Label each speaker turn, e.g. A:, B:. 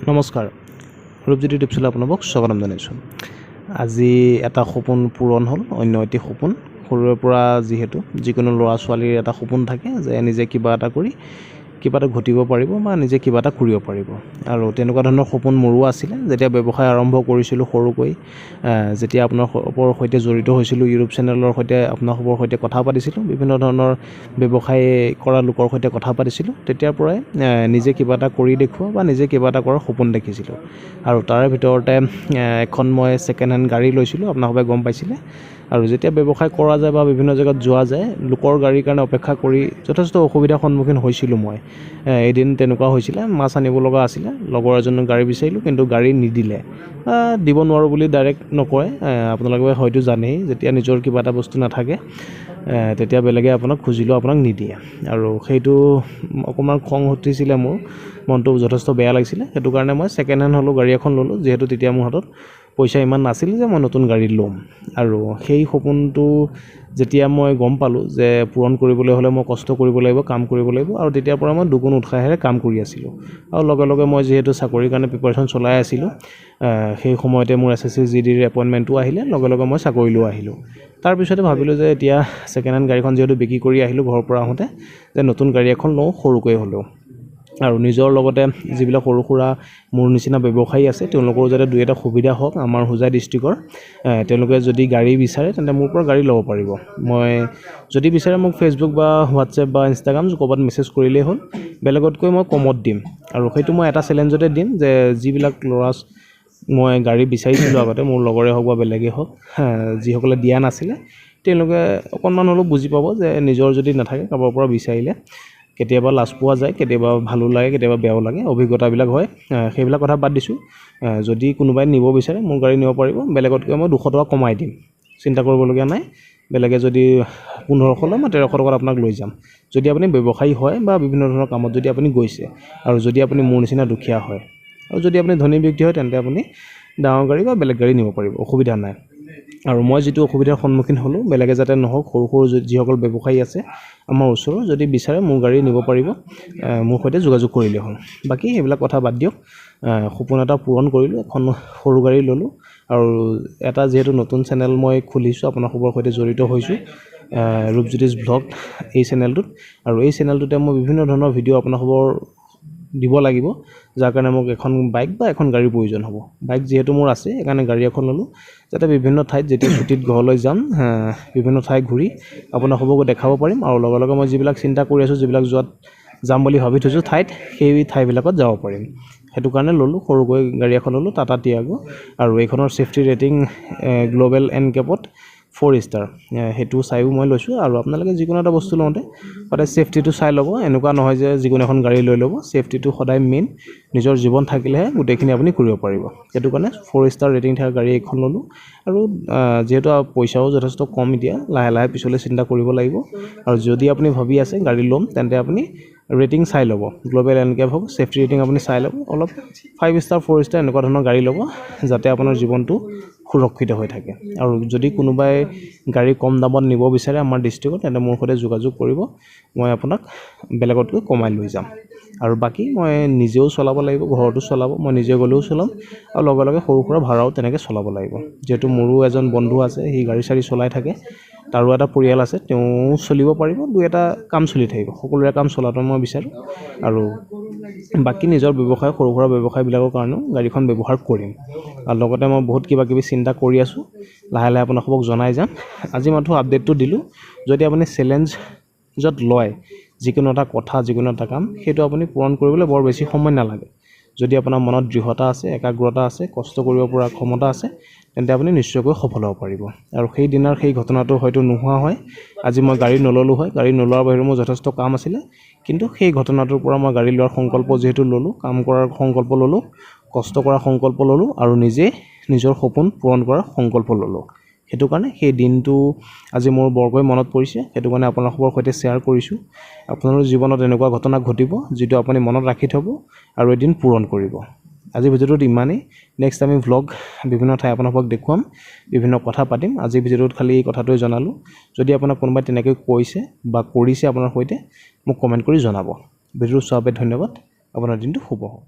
A: নমস্কাৰ ৰূপজ্যোতি টিপছলৈ আপোনালোকক স্বাগতম জনাইছোঁ। আজি এটা সপোন পূৰণ হ'ল, অন্য এটি সপোন। সৰুৰে পৰা যিহেতু যিকোনো ল'ৰা ছোৱালীৰ এটা সপোন থাকে যে নিজে কিবা এটা কৰি কিবা এটা ঘটিব পাৰিব বা নিজে কিবা এটা কৰিব পাৰিব, আৰু তেনেকুৱা ধৰণৰ সপোন মোৰো আছিলে। যেতিয়া ব্যৱসায় আৰম্ভ কৰিছিলোঁ সৰুকৈ, যেতিয়া আপোনালোকৰ সৈতে জড়িত হৈছিলোঁ, ইউটিউব চেনেলৰ সৈতে আপোনালোকৰ সৈতে কথা পাতিছিলোঁ, বিভিন্ন ধৰণৰ ব্যৱসায় কৰা লোকৰ সৈতে কথা পাতিছিলোঁ, তেতিয়াৰ পৰাই নিজে কিবা এটা কৰি দেখুওৱা বা নিজে কিবা এটা কৰাৰ সপোন দেখিছিলোঁ। আৰু তাৰে ভিতৰতে এখন মই ছেকেণ্ড হেণ্ড গাড়ী লৈছিলোঁ, আপোনালোকে গম পাইছিলে। আৰু যেতিয়া ব্যৱসায় কৰা যায় বা বিভিন্ন জেগাত যোৱা যায়, লোকৰ গাড়ীৰ কাৰণে অপেক্ষা কৰি যথেষ্ট অসুবিধাৰ সন্মুখীন হৈছিলোঁ মই। এদিন তেনেকুৱা হৈছিলে, মাছ আনিব লগা আছিলে, লগৰ এজনৰ গাড়ী বিচাৰিলোঁ, কিন্তু গাড়ী নিদিলে। দিব নোৱাৰোঁ বুলি ডাইৰেক্ট নকয়, আপোনালোকে হয়তো জানেই, যেতিয়া নিজৰ কিবা এটা বস্তু নাথাকে তেতিয়া বেলেগে আপোনাক খুজিলেও আপোনাক নিদিয়ে। আৰু সেইটো অকণমান খং উঠিছিলে, মোৰ মনটো যথেষ্ট বেয়া লাগিছিলে। সেইটো কাৰণে মই ছেকেণ্ড হেণ্ড হ'লেও গাড়ী এখন ল'লোঁ, যিহেতু তেতিয়া মোৰ হাতত পইচা ইমান নাছিল যে মই নতুন গাড়ী ল'ম। আৰু সেই সপোনটো যেতিয়া মই গম পালোঁ যে পূৰণ কৰিবলৈ হ'লে মই কষ্ট কৰিব লাগিব, কাম কৰিব লাগিব, আৰু তেতিয়াৰ পৰা মই দুগুণ উৎসাহেৰে কাম কৰি আছিলোঁ। আৰু লগে লগে মই যিহেতু চাকৰিৰ কাৰণে প্ৰিপাৰেশ্যন চলাই আছিলোঁ, সেই সময়তে মোৰ SSC GDৰ এপইণ্টমেণ্টটো আহিলে, লগে লগে মই চাকৰিলৈও আহিলোঁ। তাৰপিছতে ভাবিলোঁ যে এতিয়া ছেকেণ্ড হেণ্ড গাড়ীখন যিহেতু বিক্ৰী কৰি আহিলোঁ ঘৰৰ পৰা আহোঁতে, যে নতুন গাড়ী এখন লওঁ, সৰুকৈ হ'লেও। আৰু নিজৰ লগতে যিবিলাক সৰু সুৰা মোৰ নিচিনা ব্যৱসায়ী আছে, তেওঁলোকৰো যাতে দুই এটা সুবিধা হওক। আমাৰ হোজাই ডিষ্ট্ৰিক্টৰ তেওঁলোকে যদি গাড়ী বিচাৰে তেন্তে মোৰ পৰা গাড়ী ল'ব পাৰিব। মই যদি বিচাৰে মোক ফেচবুক বা হোৱাটছএপ বা ইনষ্টাগ্ৰাম ক'ৰবাত মেছেজ কৰিলেই হ'ল, বেলেগতকৈ মই কমত দিম। আৰু সেইটো মই এটা চেলেঞ্জতে দিম যে যিবিলাক ল'ৰা মই গাড়ী বিচাৰিছিলোঁ আগতে, মোৰ লগৰে হওক বা বেলেগেই হওক, যিসকলে দিয়া নাছিলে, তেওঁলোকে অকণমান হ'লেও বুজি পাব যে নিজৰ যদি নাথাকে কাৰোবাৰ পৰা বিচাৰিলে কেতিয়াবা লাজ পোৱা যায়, কেতিয়াবা ভালো লাগে, কেতিয়াবা বেয়াও লাগে, অভিজ্ঞতাবিলাক হয়। সেইবিলাক কথা বাদ দিছোঁ। যদি কোনোবাই নিব বিচাৰে মোৰ গাড়ী নিব পাৰিব, বেলেগতকৈ মই 200 টকা কমাই দিম, চিন্তা কৰিবলগীয়া নাই। বেলেগে যদি 1500 লয়, মই 1300 টকাত আপোনাক লৈ যাম। যদি আপুনি ব্যৱসায়ী হয় বা বিভিন্ন ধৰণৰ কামত যদি আপুনি গৈছে, আৰু যদি আপুনি মোৰ নিচিনা দুখীয়া হয়, আৰু যদি আপুনি ধনী ব্যক্তি হয়, তেন্তে আপুনি ডাঙৰ গাড়ী বা বেলেগ গাড়ী নিব পাৰিব, অসুবিধা নাই। আৰু মই যিটো অসুবিধাৰ সন্মুখীন হ'লোঁ, বেলেগে যাতে নহওক। সৰু সৰু যিসকল ব্যৱসায়ী আছে আমাৰ ওচৰৰ, যদি বিচাৰে মোৰ গাড়ী নিব পাৰিব, মোৰ সৈতে যোগাযোগ কৰিলেই হ'ল। বাকী সেইবিলাক কথা বাদ দিয়ক। সপোন এটা পূৰণ কৰিলোঁ, এখন সৰু গাড়ী ল'লোঁ। আৰু এটা যিহেতু নতুন চেনেল মই খুলিছোঁ, আপোনালোকৰ সৈতে জড়িত হৈছোঁ, ৰূপজ্যোতিষ ভ্লগ এই চেনেলটোত। আৰু এই চেনেলটোতে মই বিভিন্ন ধৰণৰ ভিডিঅ' আপোনালোকৰ দিব লাগিব, যাৰ কাৰণে মোক এখন বাইক বা এখন গাড়ীৰ প্ৰয়োজন হ'ব। বাইক যিহেতু মোৰ আছে, সেইকাৰণে গাড়ী এখন ল'লোঁ, যাতে বিভিন্ন ঠাইত যেতিয়া ছুটীত ঘৰলৈ যাম, বিভিন্ন ঠাই ঘূৰি আপোনালোককো দেখাব পাৰিম। আৰু লগে লগে মই যিবিলাক চিন্তা কৰি আছোঁ, যিবিলাক যাম বুলি ভাবি থৈছোঁ ঠাইত, সেই ঠাইবিলাকত যাব পাৰিম। সেইটো কাৰণে ল'লোঁ, সৰুকৈ গাড়ী এখন ল'লোঁ, টাটা টিয়াগো। আৰু এইখনৰ ছেফটি ৰেটিং গ্ল'বেল NCAP-ত 4 ষ্টাৰ। সেইটো চাইও মই লৈছোঁ। আৰু আপোনালোকে যিকোনো এটা বস্তু লওঁতে সদায় ছেফটিটো চাই ল'ব। এনেকুৱা নহয় যে যিকোনো এখন গাড়ী লৈ ল'ব, ছেফটিটো সদায় মেইন। নিজৰ জীৱন থাকিলেহে গোটেইখিনি আপুনি কৰিব পাৰিব। সেইটো কাৰণে 4 ষ্টাৰ ৰেটিং থকা গাড়ী এখন ল'লোঁ। আৰু যিহেতু পইচাও যথেষ্ট কম, এতিয়া লাহে লাহে পিছলৈ চিন্তা কৰিব লাগিব। আৰু যদি আপুনি ভাবি আছে গাড়ী ল'ম, তেন্তে আপুনি ৰেটিং চাই ল'ব, গ্ল'বেল NCAP হওক, ছেফটি ৰেটিং আপুনি চাই ল'ব। অলপ 5 ষ্টাৰ 4 ষ্টাৰ এনেকুৱা ধৰণৰ গাড়ী ল'ব, যাতে আপোনাৰ জীৱনটো সুৰক্ষিত হৈ থাকে। আৰু যদি কোনোবাই গাড়ী কম দামত নিব বিচাৰে আমাৰ ডিষ্ট্ৰিক্টত, তেন্তে মোৰ সৈতে যোগাযোগ কৰিব, মই আপোনাক বেলেগতকৈ কমাই লৈ যাম। আৰু বাকী মই নিজেও চলাব লাগিব, ঘৰতো চলাব, মই নিজে গ'লেও চলাম, আৰু লগে লগে সৰু সুৰা ভাড়াও তেনেকৈ চলাব লাগিব। যিহেতু মোৰো এজন বন্ধু আছে, সি গাড়ী চাড়ী চলাই থাকে, তাৰো এটা পৰিয়াল আছে, তেওঁ চলিব পাৰিব, দুই এটা কাম চলি থাকিব। সকলোৰে কাম চলাটো মই বিচাৰোঁ। আৰু বাকী নিজৰ ব্যৱসায়, সৰু সুৰা ব্যৱসায়বিলাকৰ কাৰণেও গাড়ীখন ব্যৱহাৰ কৰিম। আৰু লগতে মই বহুত কিবা কিবি চিন্তা কৰি আছোঁ, লাহে লাহে আপোনালোকক জনাই যাম। আজি মাত্ৰ আপডেটটো দিলোঁ। যদি আপুনি চেলেঞ্জত লয় যিকোনো এটা কথা, যিকোনো এটা কাম, সেইটো আপুনি পূৰণ কৰিবলৈ বৰ বেছি সময় নালাগে। যদি আপোনাৰ মনত দৃঢ়তা আছে, একাগ্ৰতা আছে, কষ্ট কৰিব পৰা ক্ষমতা আছে, তেন্তে আপুনি নিশ্চয়কৈ সফল হ'ব পাৰিব। আৰু সেই দিনাৰ সেই ঘটনাটো হয়তো নোহোৱা হয়, আজি মই গাড়ী নল'লোঁ হয়। গাড়ী নোলোৱাৰ বাহিৰে মোৰ যথেষ্ট কাম আছিলে, কিন্তু সেই ঘটনাটোৰ পৰা মই গাড়ী লোৱাৰ সংকল্প যিহেতু ল'লোঁ, কাম কৰাৰ সংকল্প ল'লোঁ, কষ্ট কৰাৰ সংকল্প ল'লোঁ, আৰু নিজে নিজৰ সপোন পূৰণ কৰাৰ সংকল্প ল'লোঁ। সেইটো কাৰণে সেই দিনটো আজি মোৰ বৰকৈ মনত পৰিছে। সেইটো কাৰণে আপোনালোকৰ সৈতে শ্বেয়াৰ কৰিছোঁ। আপোনালোকৰ জীৱনত এনেকুৱা ঘটনা ঘটিব, যিটো আপুনি মনত ৰাখি থ'ব আৰু এদিন পূৰণ কৰিব। আজি ভিডিঅ'টোত ইমানেই। নেক্সট আমি ভ্লগ বিভিন্ন ঠাই আপোনালোকক দেখুৱাম, বিভিন্ন কথা পাতিম। আজি ভিডিঅ'টোত খালি এই কথাটোৱে জনালোঁ। যদি আপোনাক কোনোবাই তেনেকৈ কৈছে বা কৰিছে আপোনাৰ সৈতে, মোক কমেণ্ট কৰি জনাব। ভিডিঅ'টো চোৱাৰ বাবে ধন্যবাদ। আপোনাৰ দিনটো শুভ হওক।